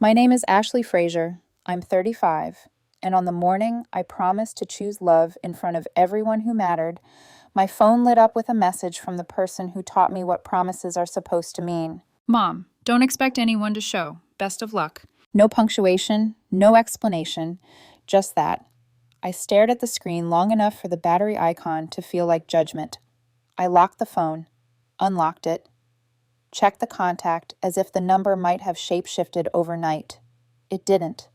My name is Ashley Frazier. I'm 35, and on the morning I promised to choose love in front of everyone who mattered, my phone lit up with a message from the person who taught me what promises are supposed to mean. Mom, don't expect anyone to show. Best of luck. No punctuation, no explanation, just that. I stared at the screen long enough for the battery icon to feel like judgment. I locked the phone, unlocked it, checked the contact as if the number might have shape-shifted overnight. It didn't.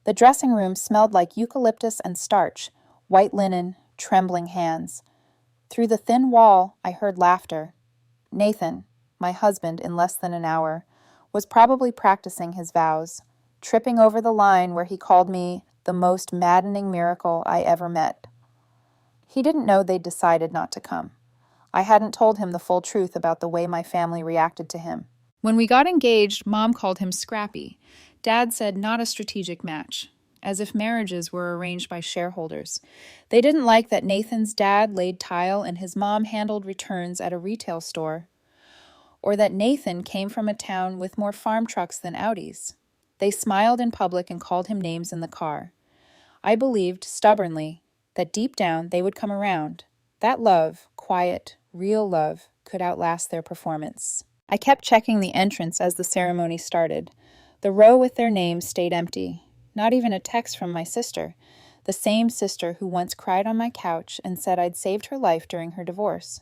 The dressing room smelled like eucalyptus and starch, white linen, trembling hands. Through the thin wall, I heard laughter. Nathan, my husband in less than an hour, was probably practicing his vows, tripping over the line where he called me the most maddening miracle I ever met. He didn't know they'd decided not to come. I hadn't told him the full truth about the way my family reacted to him. When we got engaged, Mom called him scrappy. Dad said not a strategic match, as if marriages were arranged by shareholders. They didn't like that Nathan's dad laid tile and his mom handled returns at a retail store, or that Nathan came from a town with more farm trucks than Audis. They smiled in public and called him names in the car. I believed, stubbornly, that deep down they would come around. That love, quiet, real love, could outlast their performance. I kept checking the entrance as the ceremony started. The row with their names stayed empty. Not even a text from my sister, the same sister who once cried on my couch and said I'd saved her life during her divorce.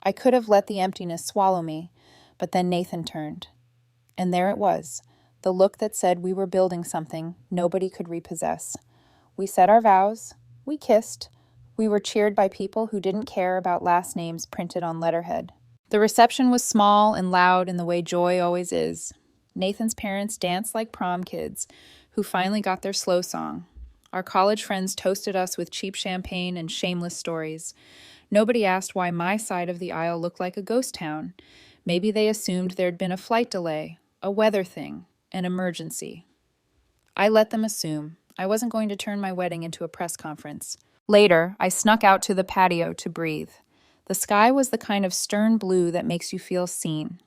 I could have let the emptiness swallow me, but then Nathan turned. And there it was, the look that said we were building something nobody could repossess. We said our vows, we kissed, we were cheered by people who didn't care about last names printed on letterhead. The reception was small and loud in the way joy always is. Nathan's parents danced like prom kids who finally got their slow song. Our college friends toasted us with cheap champagne and shameless stories. Nobody asked why my side of the aisle looked like a ghost town. Maybe they assumed there'd been a flight delay, a weather thing, an emergency. I let them assume. I wasn't going to turn my wedding into a press conference. Later, I snuck out to the patio to breathe. The sky was the kind of stern blue that makes you feel seen.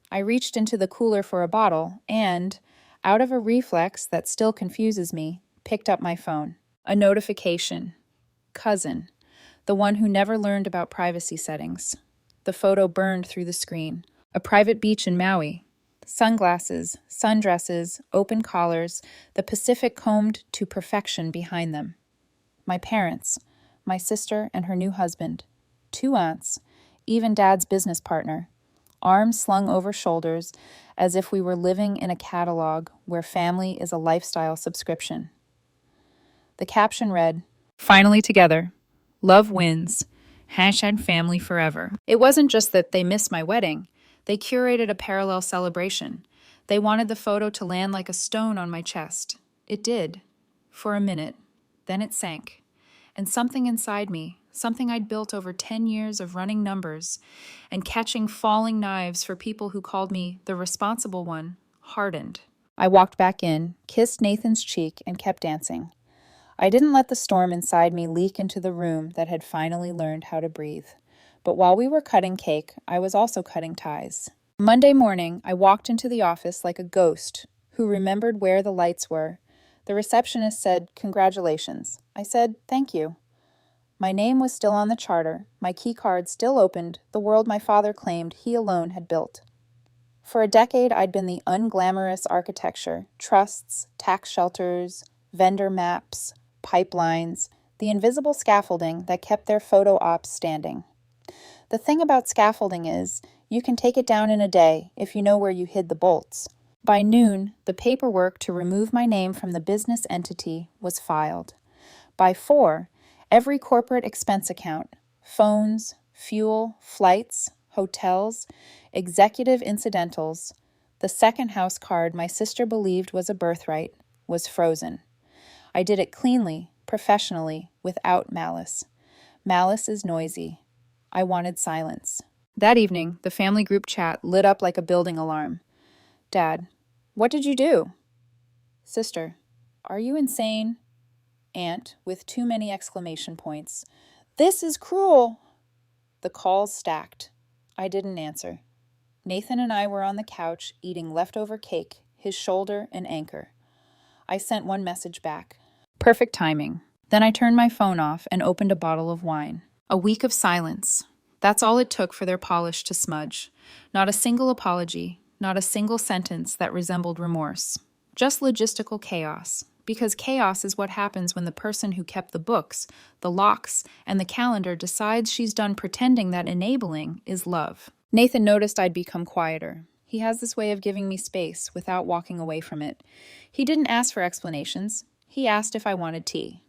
I reached into the cooler for a bottle and, out of a reflex that still confuses me, picked up my phone. A notification. Cousin. The one who never learned about privacy settings. The photo burned through the screen. A private beach in Maui. Sunglasses, sundresses, open collars, the Pacific combed to perfection behind them. My parents, my sister and her new husband, 2 aunts, even Dad's business partner, arms slung over shoulders as if we were living in a catalog where family is a lifestyle subscription. The caption read, "Finally together. Love wins. #family forever." It wasn't just that they missed my wedding. They curated a parallel celebration. They wanted the photo to land like a stone on my chest. It did. For a minute. Then it sank. And something inside me, something I'd built over 10 years of running numbers and catching falling knives for people who called me the responsible one, hardened. I walked back in, kissed Nathan's cheek, and kept dancing. I didn't let the storm inside me leak into the room that had finally learned how to breathe. But while we were cutting cake, I was also cutting ties. Monday morning, I walked into the office like a ghost who remembered where the lights were. The receptionist said, "Congratulations." I said, "Thank you." My name was still on the charter, my key card still opened, the world my father claimed he alone had built. For a decade, I'd been the unglamorous architecture, trusts, tax shelters, vendor maps, pipelines, the invisible scaffolding that kept their photo ops standing. The thing about scaffolding is, you can take it down in a day if you know where you hid the bolts. By noon, the paperwork to remove my name from the business entity was filed. By 4, every corporate expense account, phones, fuel, flights, hotels, executive incidentals, the second house card my sister believed was a birthright, was frozen. I did it cleanly, professionally, without malice. Malice is noisy. I wanted silence. That evening, the family group chat lit up like a building alarm. Dad, what did you do? Sister, are you insane? Aunt, with too many exclamation points. This is cruel. The calls stacked. I didn't answer. Nathan and I were on the couch eating leftover cake, his shoulder an anchor. I sent one message back. Perfect timing. Then I turned my phone off and opened a bottle of wine. A week of silence. That's all it took for their polish to smudge. Not a single apology, not a single sentence that resembled remorse. Just logistical chaos. Because chaos is what happens when the person who kept the books, the locks, and the calendar decides she's done pretending that enabling is love. Nathan noticed I'd become quieter. He has this way of giving me space without walking away from it. He didn't ask for explanations. He asked if I wanted tea.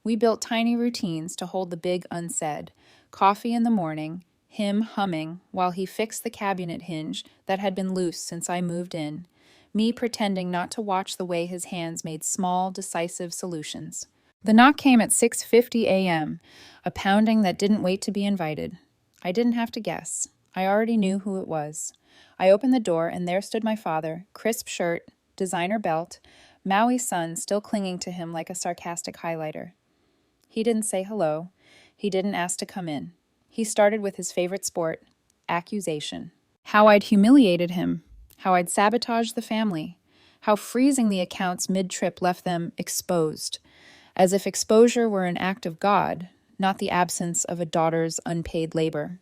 We built tiny routines to hold the big unsaid. Coffee in the morning, him humming while he fixed the cabinet hinge that had been loose since I moved in, me pretending not to watch the way his hands made small, decisive solutions. The knock came at 6:50 a.m., a pounding that didn't wait to be invited. I didn't have to guess. I already knew who it was. I opened the door, and there stood my father, crisp shirt, designer belt, Maui sun still clinging to him like a sarcastic highlighter. He didn't say hello. He didn't ask to come in. He started with his favorite sport, accusation. How I'd humiliated him. How I'd sabotaged the family. How freezing the accounts mid-trip left them exposed. As if exposure were an act of God, not the absence of a daughter's unpaid labor.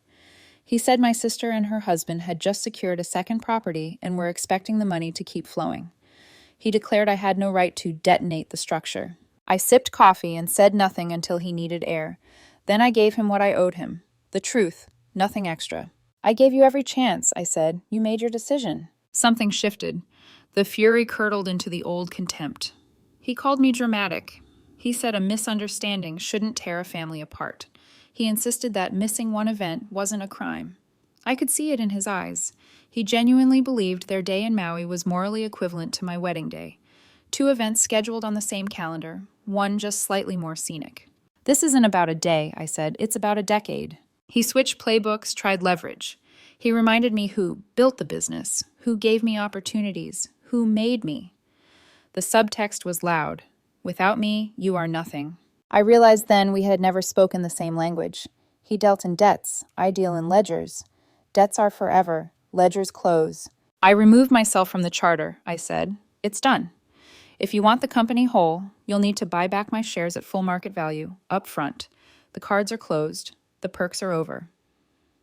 He said my sister and her husband had just secured a second property and were expecting the money to keep flowing. He declared I had no right to detonate the structure. I sipped coffee and said nothing until he needed air. Then I gave him what I owed him. The truth, nothing extra. I gave you every chance, I said. You made your decision. Something shifted. The fury curdled into the old contempt. He called me dramatic. He said a misunderstanding shouldn't tear a family apart. He insisted that missing one event wasn't a crime. I could see it in his eyes. He genuinely believed their day in Maui was morally equivalent to my wedding day. 2 events scheduled on the same calendar, one just slightly more scenic. This isn't about a day, I said. It's about a decade. He switched playbooks, tried leverage. He reminded me who built the business, who gave me opportunities, who made me. The subtext was loud. Without me, you are nothing. I realized then we had never spoken the same language. He dealt in debts, I deal in ledgers. Debts are forever, ledgers close. I removed myself from the charter, I said. It's done. If you want the company whole, you'll need to buy back my shares at full market value, up front. The cards are closed. The perks are over.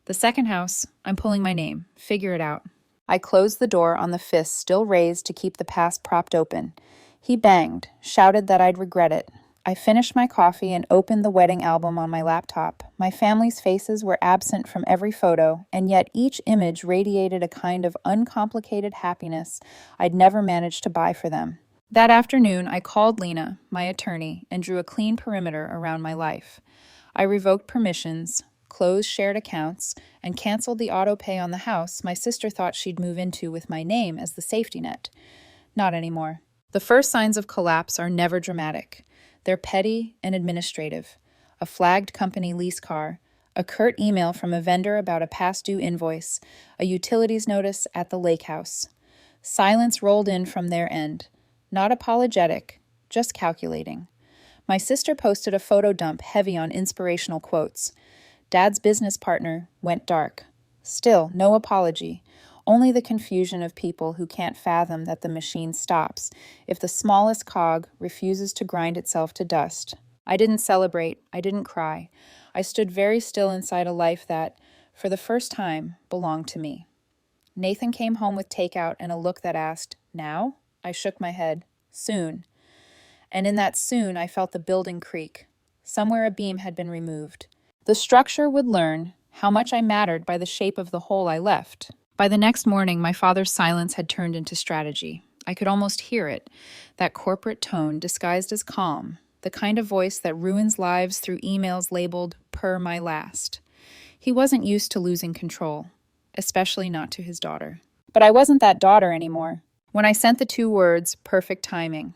The second house, I'm pulling my name. Figure it out. I closed the door on the fist still raised to keep the past propped open. He banged, shouted that I'd regret it. I finished my coffee and opened the wedding album on my laptop. My family's faces were absent from every photo, and yet each image radiated a kind of uncomplicated happiness I'd never managed to buy for them. That afternoon, I called Lena, my attorney, and drew a clean perimeter around my life. I revoked permissions, closed shared accounts, and canceled the auto pay on the house my sister thought she'd move into with my name as the safety net. Not anymore. The first signs of collapse are never dramatic. They're petty and administrative. A flagged company lease car, a curt email from a vendor about a past due invoice, a utilities notice at the lake house. Silence rolled in from their end. Not apologetic, just calculating. My sister posted a photo dump heavy on inspirational quotes. Dad's business partner went dark. Still, no apology. Only the confusion of people who can't fathom that the machine stops if the smallest cog refuses to grind itself to dust. I didn't celebrate. I didn't cry. I stood very still inside a life that, for the first time, belonged to me. Nathan came home with takeout and a look that asked, "Now?" I shook my head. "Soon." And in that soon, I felt the building creak. Somewhere a beam had been removed. The structure would learn how much I mattered by the shape of the hole I left. By the next morning, my father's silence had turned into strategy. I could almost hear it, that corporate tone disguised as calm, the kind of voice that ruins lives through emails labeled "per my last." He wasn't used to losing control, especially not to his daughter. But I wasn't that daughter anymore. When I sent the 2 words, perfect timing,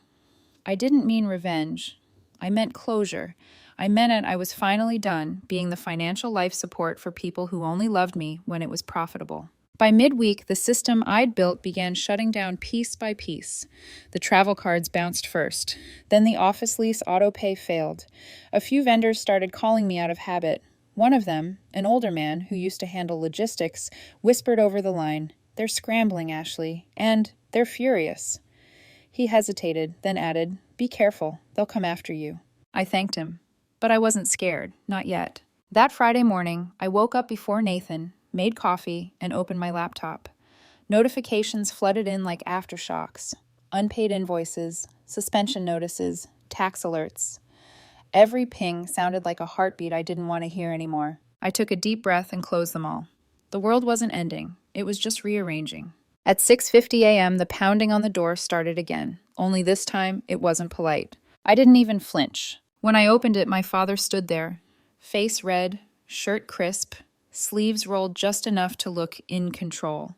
I didn't mean revenge. I meant closure. I meant it I was finally done being the financial life support for people who only loved me when it was profitable. By midweek, the system I'd built began shutting down piece by piece. The travel cards bounced first. Then the office lease auto pay failed. A few vendors started calling me out of habit. One of them, an older man who used to handle logistics, whispered over the line, They're scrambling, Ashley, and they're furious." He hesitated, then added, "Be careful, they'll come after you." I thanked him, but I wasn't scared, not yet. That Friday morning, I woke up before Nathan, made coffee, and opened my laptop. Notifications flooded in like aftershocks. Unpaid invoices, suspension notices, tax alerts. Every ping sounded like a heartbeat I didn't want to hear anymore. I took a deep breath and closed them all. The world wasn't ending. It was just rearranging. At 6:50 a.m., the pounding on the door started again, only this time it wasn't polite. I didn't even flinch. When I opened it, my father stood there, face red, shirt crisp, sleeves rolled just enough to look in control.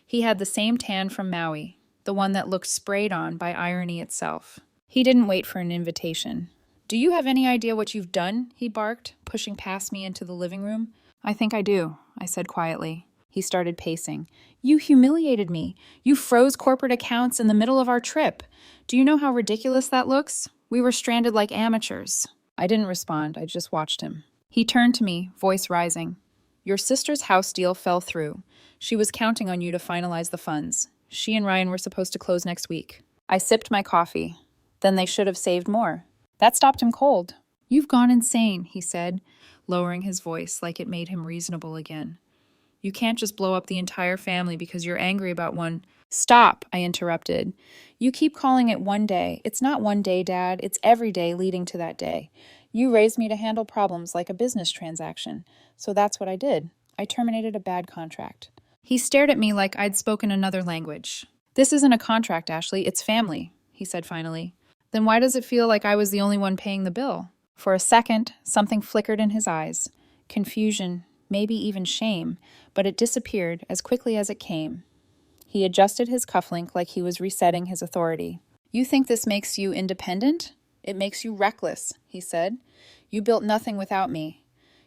He had the same tan from Maui, the one that looked sprayed on by irony itself. He didn't wait for an invitation. "Do you have any idea what you've done?" he barked, pushing past me into the living room. "I think I do," I said quietly. He started pacing. "You humiliated me. You froze corporate accounts in the middle of our trip. Do you know how ridiculous that looks? We were stranded like amateurs." I didn't respond. I just watched him. He turned to me, voice rising. "Your sister's house deal fell through. She was counting on you to finalize the funds. She and Ryan were supposed to close next week." I sipped my coffee. Then they should have saved more. That stopped him cold. "You've gone insane," he said, lowering his voice like it made him reasonable again. "You can't just blow up the entire family because you're angry about one—" "Stop," I interrupted. "You keep calling it one day. It's not one day, Dad. It's every day leading to that day. You raised me to handle problems like a business transaction. So that's what I did. I terminated a bad contract." He stared at me like I'd spoken another language. "This isn't a contract, Ashley. It's family," he said finally. "Then why does it feel like I was the only one paying the bill?" For a second, something flickered in his eyes. Confusion, maybe even shame, but it disappeared as quickly as it came. He adjusted his cufflink like he was resetting his authority. "You think this makes you independent? It makes you reckless," he said. "You built nothing without me.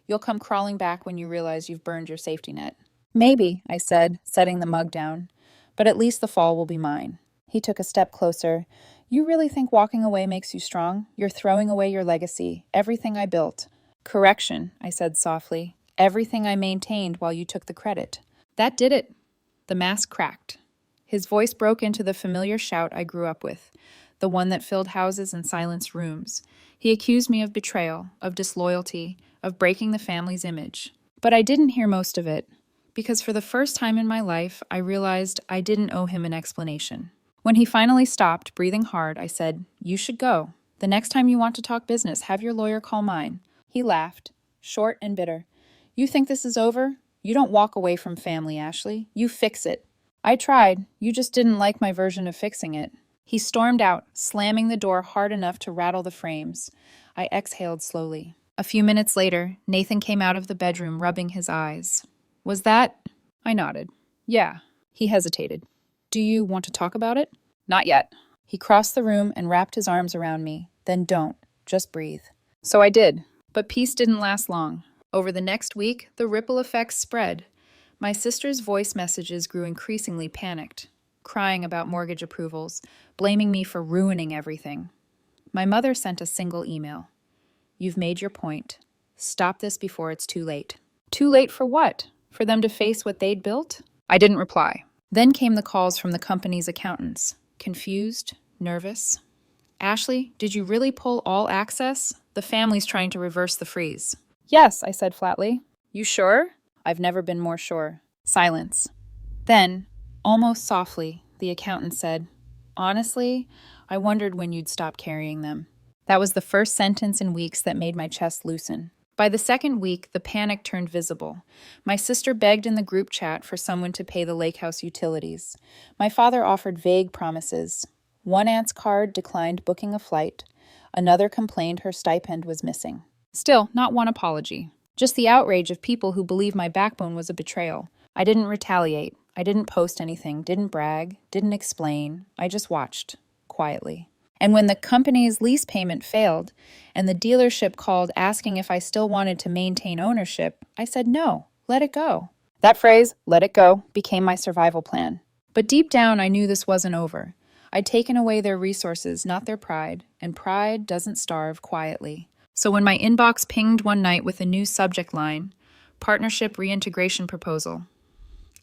You'll come crawling back when you realize you've burned your safety net." "Maybe," I said, setting the mug down. "But at least the fall will be mine." He took a step closer. "You really think walking away makes you strong? You're throwing away your legacy, everything I built." "Correction," I said softly. "Everything I maintained while you took the credit." That did it. The mask cracked. His voice broke into the familiar shout I grew up with, the one that filled houses and silenced rooms. He accused me of betrayal, of disloyalty, of breaking the family's image. But I didn't hear most of it, because for the first time in my life, I realized I didn't owe him an explanation. When he finally stopped, breathing hard, I said, "You should go. The next time you want to talk business, have your lawyer call mine." He laughed, short and bitter. "You think this is over? You don't walk away from family, Ashley. You fix it." "I tried. You just didn't like my version of fixing it." He stormed out, slamming the door hard enough to rattle the frames. I exhaled slowly. A few minutes later, Nathan came out of the bedroom, rubbing his eyes. "Was that—" I nodded. "Yeah." He hesitated. "Do you want to talk about it?" "Not yet." He crossed the room and wrapped his arms around me. "Then don't. Just breathe." So I did. But peace didn't last long. Over the next week, the ripple effects spread. My sister's voice messages grew increasingly panicked, crying about mortgage approvals, blaming me for ruining everything. My mother sent a single email. "You've made your point. Stop this before it's too late." Too late for what? For them to face what they'd built? I didn't reply. Then came the calls from the company's accountants. Confused, nervous. "Ashley, did you really pull all access? The family's trying to reverse the freeze." "Yes," I said flatly. "You sure?" "I've never been more sure." Silence. Then, almost softly, the accountant said, "Honestly, I wondered when you'd stop carrying them." That was the first sentence in weeks that made my chest loosen. By the second week, the panic turned visible. My sister begged in the group chat for someone to pay the lake house utilities. My father offered vague promises. One aunt's card declined booking a flight. Another complained her stipend was missing. Still, not one apology. Just the outrage of people who believe my backbone was a betrayal. I didn't retaliate. I didn't post anything, didn't brag, didn't explain. I just watched, quietly. And when the company's lease payment failed, and the dealership called asking if I still wanted to maintain ownership, I said no, let it go. That phrase, "let it go," became my survival plan. But deep down, I knew this wasn't over. I'd taken away their resources, not their pride, and pride doesn't starve quietly. So when my inbox pinged one night with a new subject line, "Partnership Reintegration Proposal,"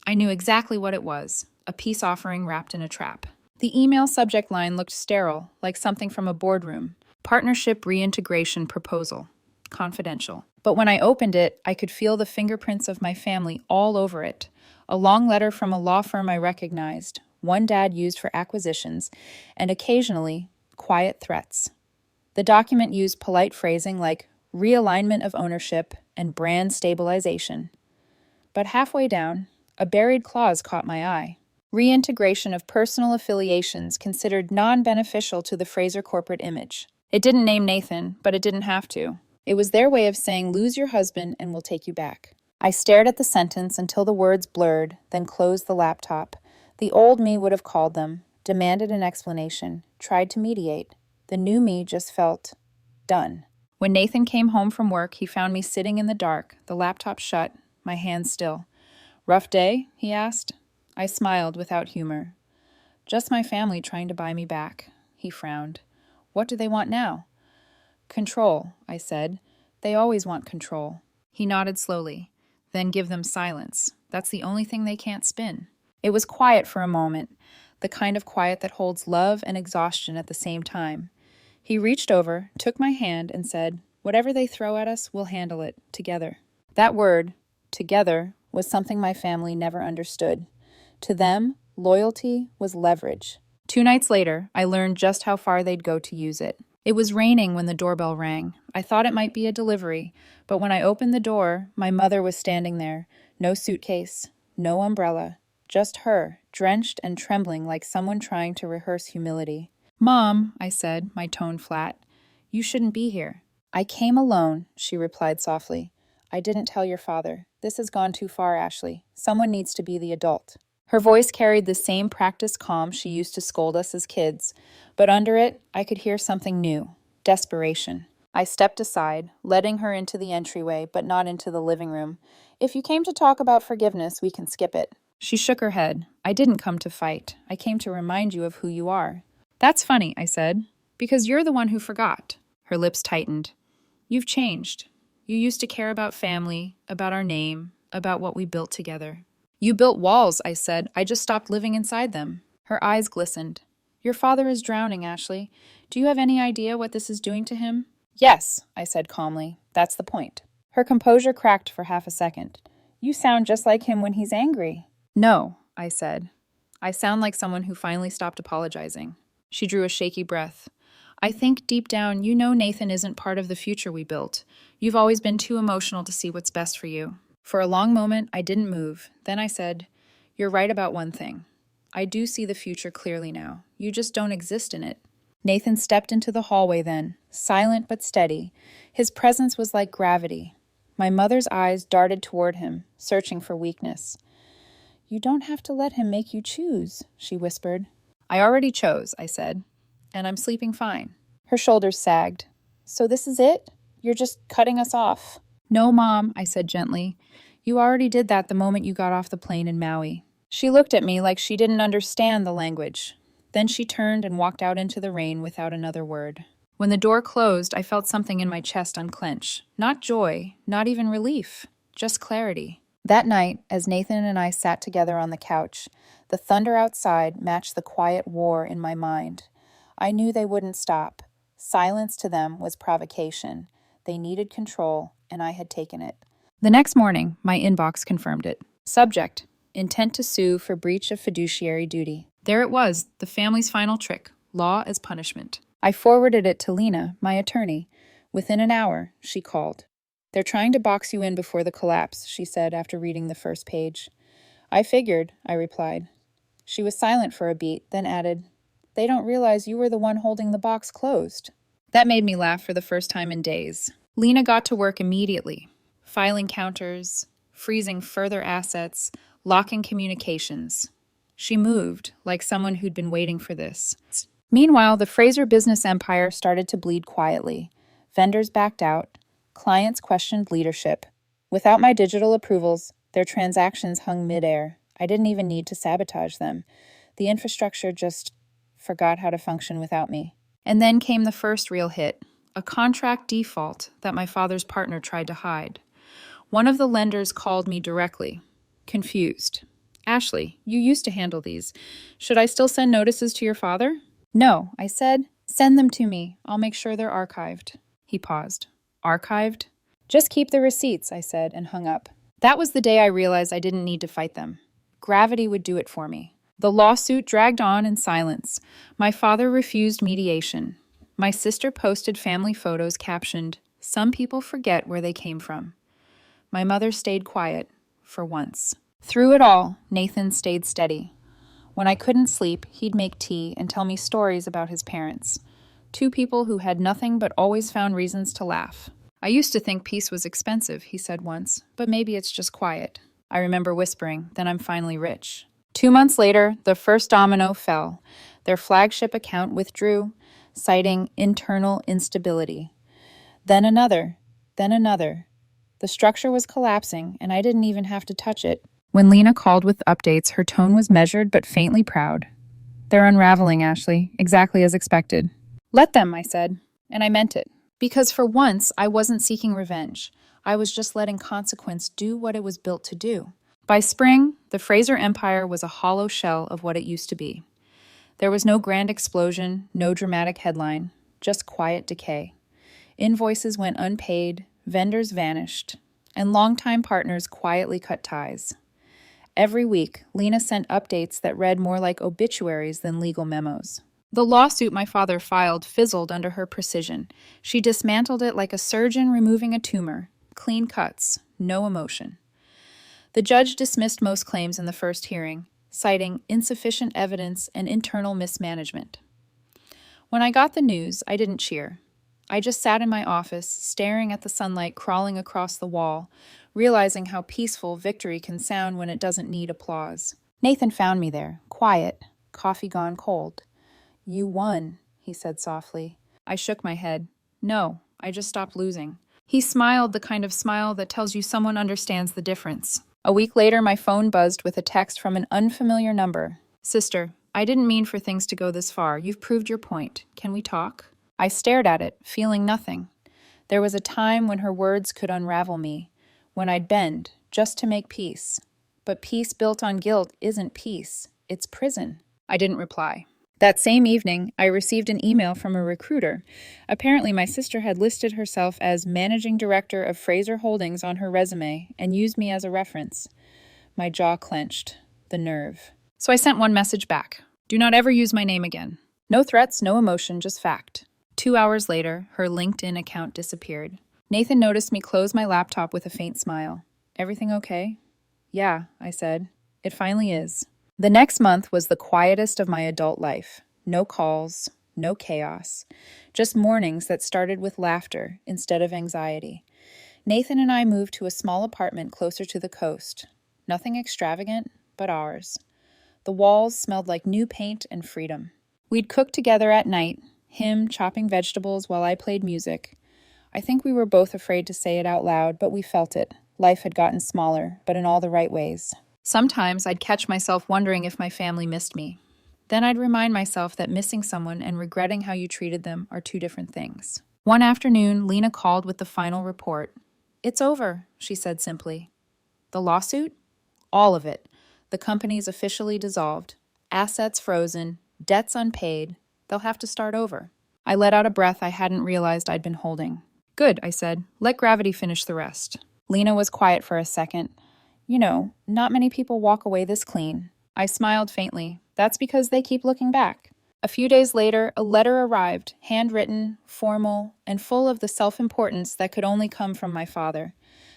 I knew exactly what it was, a peace offering wrapped in a trap. The email subject line looked sterile, like something from a boardroom. Partnership reintegration proposal. Confidential. But when I opened it, I could feel the fingerprints of my family all over it. A long letter from a law firm I recognized, one dad used for acquisitions, and occasionally, quiet threats. The document used polite phrasing like realignment of ownership and brand stabilization. But halfway down, a buried clause caught my eye. Reintegration of personal affiliations considered non-beneficial to the Fraser corporate image. It didn't name Nathan, but it didn't have to. It was their way of saying, lose your husband and we'll take you back. I stared at the sentence until the words blurred, then closed the laptop. The old me would have called them, demanded an explanation, tried to mediate. The new me just felt done. When Nathan came home from work, he found me sitting in the dark, the laptop shut, my hands still. Rough day? He asked. I smiled without humor. Just my family trying to buy me back. He frowned. What do they want now? Control, I said. They always want control. He nodded slowly. Then give them silence. That's the only thing they can't spin. It was quiet for a moment, the kind of quiet that holds love and exhaustion at the same time. He reached over, took my hand, and said, whatever they throw at us, we'll handle it, together. That word, together, was something my family never understood. To them, loyalty was leverage. 2 nights later, I learned just how far they'd go to use it. It was raining when the doorbell rang. I thought it might be a delivery, but when I opened the door, my mother was standing there. No suitcase, no umbrella, just her, drenched and trembling like someone trying to rehearse humility. Mom, I said, my tone flat, you shouldn't be here. I came alone, she replied softly. I didn't tell your father. This has gone too far, Ashley. Someone needs to be the adult. Her voice carried the same practiced calm she used to scold us as kids, but under it, I could hear something new, desperation. I stepped aside, letting her into the entryway, but not into the living room. If you came to talk about forgiveness, we can skip it. She shook her head. I didn't come to fight. I came to remind you of who you are. That's funny, I said, because you're the one who forgot. Her lips tightened. You've changed. You used to care about family, about our name, about what we built together. You built walls, I said. I just stopped living inside them. Her eyes glistened. Your father is drowning, Ashley. Do you have any idea what this is doing to him? Yes, I said calmly. That's the point. Her composure cracked for half a second. You sound just like him when he's angry. No, I said. I sound like someone who finally stopped apologizing. She drew a shaky breath. I think deep down you know Nathan isn't part of the future we built. You've always been too emotional to see what's best for you. For a long moment, I didn't move. Then I said, you're right about one thing. I do see the future clearly now. You just don't exist in it. Nathan stepped into the hallway then, silent but steady. His presence was like gravity. My mother's eyes darted toward him, searching for weakness. You don't have to let him make you choose, she whispered. I already chose, I said, and I'm sleeping fine. Her shoulders sagged. So this is it? You're just cutting us off. No, Mom, I said gently. You already did that the moment you got off the plane in Maui. She looked at me like she didn't understand the language. Then she turned and walked out into the rain without another word. When the door closed, I felt something in my chest unclench. Not joy, not even relief, just clarity. That night, as Nathan and I sat together on the couch, the thunder outside matched the quiet war in my mind. I knew they wouldn't stop. Silence to them was provocation. They needed control, and I had taken it. The next morning, my inbox confirmed it. Subject: intent to sue for breach of fiduciary duty. There it was, the family's final trick, law as punishment. I forwarded it to Lena, my attorney. Within an hour, she called. They're trying to box you in before the collapse, she said after reading the first page. I figured, I replied. She was silent for a beat, then added, They don't realize you were the one holding the box closed. That made me laugh for the first time in days. Lena got to work immediately, filing counters, freezing further assets, locking communications. She moved, like someone who'd been waiting for this. Meanwhile, the Fraser business empire started to bleed quietly. Vendors backed out. Clients questioned leadership. Without my digital approvals, their transactions hung midair. I didn't even need to sabotage them. The infrastructure just forgot how to function without me. And then came the first real hit, a contract default that my father's partner tried to hide. One of the lenders called me directly, confused. Ashley, you used to handle these. Should I still send notices to your father? No, I said. Send them to me. I'll make sure they're archived. He paused. Archived? Just keep the receipts, I said, and hung up. That was the day I realized I didn't need to fight them. Gravity would do it for me. The lawsuit dragged on in silence. My father refused mediation. My sister posted family photos captioned, "Some people forget where they came from." My mother stayed quiet, for once. Through it all, Nathan stayed steady. When I couldn't sleep, he'd make tea and tell me stories about his parents. Two people who had nothing but always found reasons to laugh. I used to think peace was expensive, he said once, but maybe it's just quiet. I remember whispering, then I'm finally rich. 2 months later, the first domino fell. Their flagship account withdrew, citing internal instability. Then another, then another. The structure was collapsing, and I didn't even have to touch it. When Lena called with updates, her tone was measured but faintly proud. "They're unraveling, Ashley, exactly as expected." "Let them," I said, and I meant it. Because for once, I wasn't seeking revenge. I was just letting consequence do what it was built to do. By spring, the Fraser Empire was a hollow shell of what it used to be. There was no grand explosion, no dramatic headline, just quiet decay. Invoices went unpaid, vendors vanished, and longtime partners quietly cut ties. Every week, Lena sent updates that read more like obituaries than legal memos. The lawsuit my father filed fizzled under her precision. She dismantled it like a surgeon removing a tumor. Clean cuts, no emotion. The judge dismissed most claims in the first hearing, citing insufficient evidence and internal mismanagement. When I got the news, I didn't cheer. I just sat in my office, staring at the sunlight crawling across the wall, realizing how peaceful victory can sound when it doesn't need applause. Nathan found me there, quiet, coffee gone cold. "You won," he said softly. I shook my head. "No, I just stopped losing." He smiled, the kind of smile that tells you someone understands the difference. A week later, my phone buzzed with a text from an unfamiliar number. "Sister, I didn't mean for things to go this far. You've proved your point. Can we talk?" I stared at it, feeling nothing. There was a time when her words could unravel me, when I'd bend, just to make peace. But peace built on guilt isn't peace, it's prison. I didn't reply. That same evening, I received an email from a recruiter. Apparently, my sister had listed herself as managing director of Fraser Holdings on her resume and used me as a reference. My jaw clenched. The nerve. So I sent one message back. "Do not ever use my name again." No threats, no emotion, just fact. 2 hours later, her LinkedIn account disappeared. Nathan noticed me close my laptop with a faint smile. "Everything okay?" "Yeah," I said. "It finally is." The next month was the quietest of my adult life. No calls, no chaos. Just mornings that started with laughter instead of anxiety. Nathan and I moved to a small apartment closer to the coast. Nothing extravagant, but ours. The walls smelled like new paint and freedom. We'd cook together at night, him chopping vegetables while I played music. I think we were both afraid to say it out loud, but we felt it. Life had gotten smaller, but in all the right ways. Sometimes I'd catch myself wondering if my family missed me. Then I'd remind myself that missing someone and regretting how you treated them are two different things. One afternoon, Lena called with the final report. "It's over," she said simply. "The lawsuit?" "All of it. The company's officially dissolved. Assets frozen, debts unpaid. They'll have to start over." I let out a breath I hadn't realized I'd been holding. "Good," I said. "Let gravity finish the rest." Lena was quiet for a second. "You know, not many people walk away this clean." I smiled faintly. "That's because they keep looking back." A few days later, a letter arrived, handwritten, formal, and full of the self-importance that could only come from my father.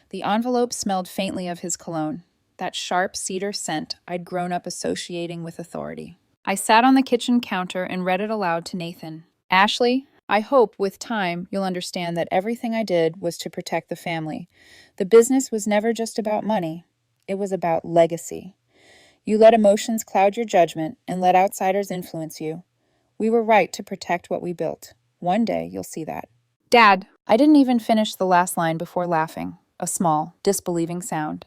The envelope smelled faintly of his cologne, that sharp cedar scent I'd grown up associating with authority. I sat on the kitchen counter and read it aloud to Nathan. "Ashley, I hope with time you'll understand that everything I did was to protect the family. The business was never just about money. It was about legacy. You let emotions cloud your judgment and let outsiders influence you. We were right to protect what we built. One day you'll see that." "Dad!" I didn't even finish the last line before laughing, a small, disbelieving sound.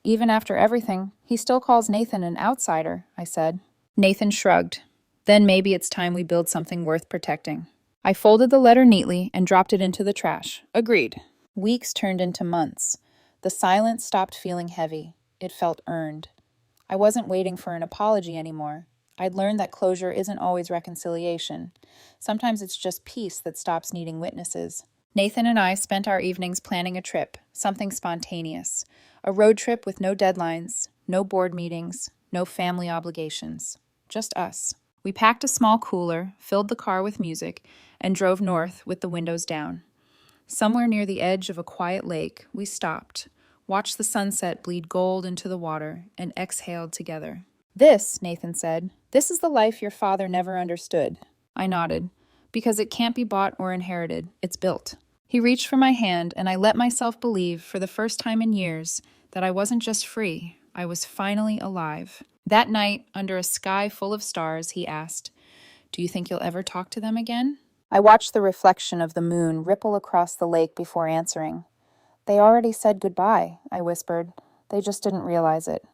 "Even after everything, he still calls Nathan an outsider," I said. Nathan shrugged. "Then maybe it's time we build something worth protecting." I folded the letter neatly and dropped it into the trash. Agreed. Weeks turned into months. The silence stopped feeling heavy. It felt earned. I wasn't waiting for an apology anymore. I'd learned that closure isn't always reconciliation. Sometimes it's just peace that stops needing witnesses. Nathan and I spent our evenings planning a trip, something spontaneous. A road trip with no deadlines, no board meetings, no family obligations. Just us. We packed a small cooler, filled the car with music, and drove north with the windows down. Somewhere near the edge of a quiet lake, we stopped, watched the sunset bleed gold into the water, and exhaled together. "This," Nathan said, "this is the life your father never understood." I nodded. "Because it can't be bought or inherited. It's built." He reached for my hand, and I let myself believe, for the first time in years, that I wasn't just free, I was finally alive. That night, under a sky full of stars, he asked, "Do you think you'll ever talk to them again?" I watched the reflection of the moon ripple across the lake before answering. "They already said goodbye," I whispered. "They just didn't realize it."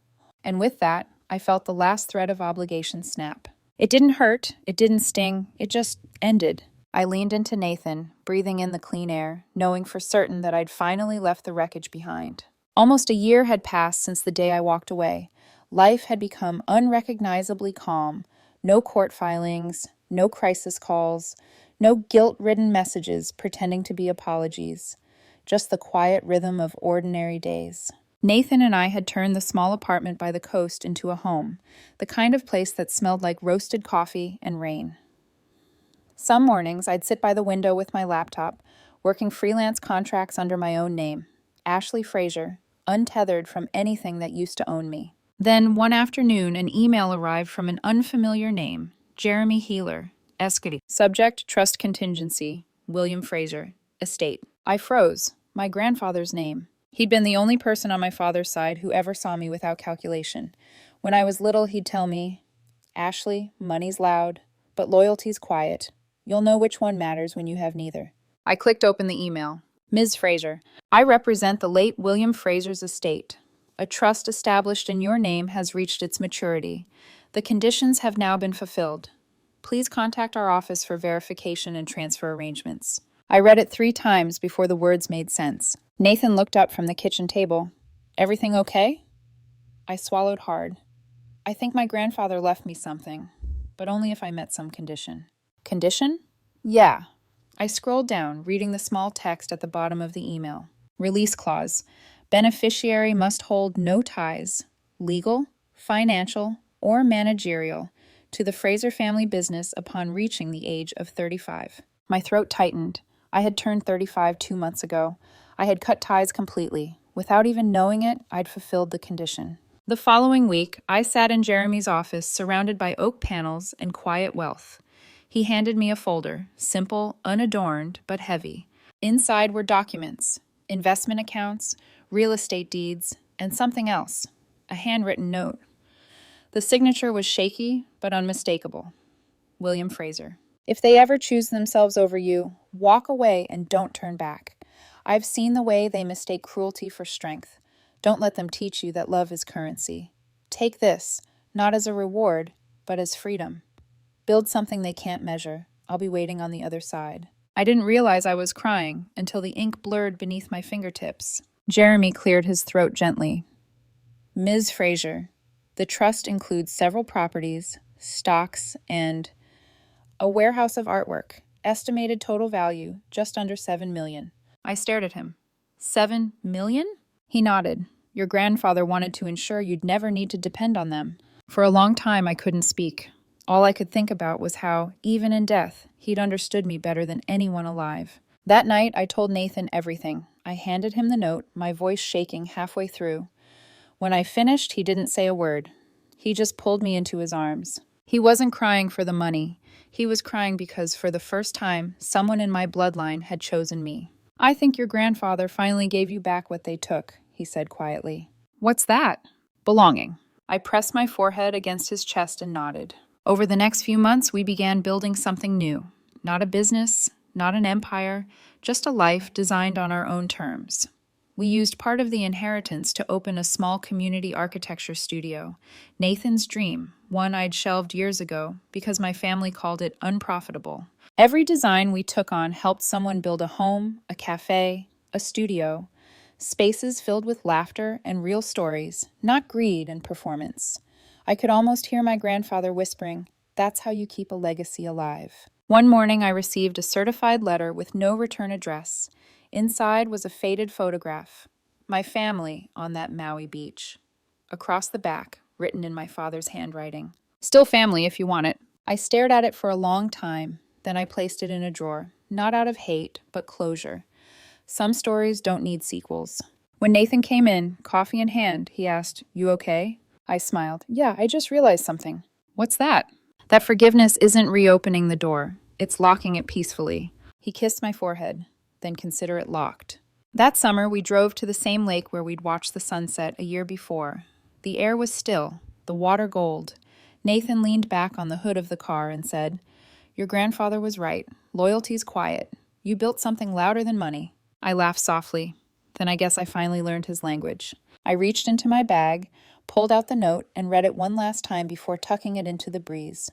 And with that, I felt the last thread of obligation snap. It didn't hurt, it didn't sting, it just ended. I leaned into Nathan, breathing in the clean air, knowing for certain that I'd finally left the wreckage behind. Almost a year had passed since the day I walked away. Life had become unrecognizably calm. No court filings, no crisis calls, no guilt-ridden messages pretending to be apologies. Just the quiet rhythm of ordinary days. Nathan and I had turned the small apartment by the coast into a home, the kind of place that smelled like roasted coffee and rain. Some mornings, I'd sit by the window with my laptop, working freelance contracts under my own name, Ashley Fraser, untethered from anything that used to own me. Then, one afternoon, an email arrived from an unfamiliar name, Jeremy Healer, Escady. Subject, trust contingency, William Fraser, estate. I froze. My grandfather's name. He'd been the only person on my father's side who ever saw me without calculation. When I was little, he'd tell me, "Ashley, money's loud, but loyalty's quiet. You'll know which one matters when you have neither." I clicked open the email. "Ms. Fraser, I represent the late William Fraser's estate. A trust established in your name has reached its maturity. The conditions have now been fulfilled. Please contact our office for verification and transfer arrangements." I read it 3 times before the words made sense. Nathan looked up from the kitchen table. "Everything okay?" I swallowed hard. "I think my grandfather left me something, but only if I met some condition." Condition? Yeah. I scrolled down, reading the small text at the bottom of the email. Release clause. Beneficiary must hold no ties, legal, financial, or managerial, to the Fraser family business upon reaching the age of 35. My throat tightened. I had turned 35 2 months ago. I had cut ties completely. Without even knowing it, I'd fulfilled the condition. The following week, I sat in Jeremy's office surrounded by oak panels and quiet wealth. He handed me a folder, simple, unadorned, but heavy. Inside were documents, investment accounts, real estate deeds, and something else, a handwritten note. The signature was shaky, but unmistakable. William Fraser. "If they ever choose themselves over you, walk away and don't turn back. I've seen the way they mistake cruelty for strength. Don't let them teach you that love is currency. Take this, not as a reward, but as freedom. Build something they can't measure. I'll be waiting on the other side." I didn't realize I was crying until the ink blurred beneath my fingertips. Jeremy cleared his throat gently. "Ms. Fraser, the trust includes several properties, stocks, and a warehouse of artwork. Estimated total value, just under $7 million. I stared at him. $7 million? He nodded. "Your grandfather wanted to ensure you'd never need to depend on them." For a long time, I couldn't speak. All I could think about was how, even in death, he'd understood me better than anyone alive. That night, I told Nathan everything. I handed him the note, my voice shaking halfway through. When I finished, he didn't say a word. He just pulled me into his arms. He wasn't crying for the money. He was crying because, for the first time, someone in my bloodline had chosen me. "I think your grandfather finally gave you back what they took," he said quietly. "What's that?" "Belonging." I pressed my forehead against his chest and nodded. Over the next few months, we began building something new. Not a business, not an empire, just a life designed on our own terms. We used part of the inheritance to open a small community architecture studio, Nathan's dream, one I'd shelved years ago because my family called it unprofitable. Every design we took on helped someone build a home, a cafe, a studio, spaces filled with laughter and real stories, not greed and performance. I could almost hear my grandfather whispering, "That's how you keep a legacy alive." One morning, I received a certified letter with no return address. Inside was a faded photograph. My family on that Maui beach. Across the back, written in my father's handwriting. "Still family if you want it." I stared at it for a long time, then I placed it in a drawer, not out of hate, but closure. Some stories don't need sequels. When Nathan came in, coffee in hand, he asked, "You okay?" I smiled. "Yeah, I just realized something." "What's that?" "That forgiveness isn't reopening the door. It's locking it peacefully." He kissed my forehead, then consider it locked. That summer, we drove to the same lake where we'd watched the sunset a year before. The air was still, the water gold. Nathan leaned back on the hood of the car and said, "Your grandfather was right. Loyalty's quiet. You built something louder than money." I laughed softly. Then I guess I finally learned his language. I reached into my bag, pulled out the note, and read it one last time before tucking it into the breeze.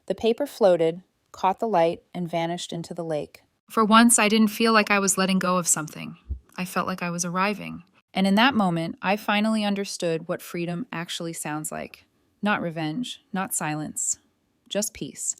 The paper floated, caught the light, and vanished into the lake. For once, I didn't feel like I was letting go of something. I felt like I was arriving. And in that moment, I finally understood what freedom actually sounds like. Not revenge, not silence, just peace.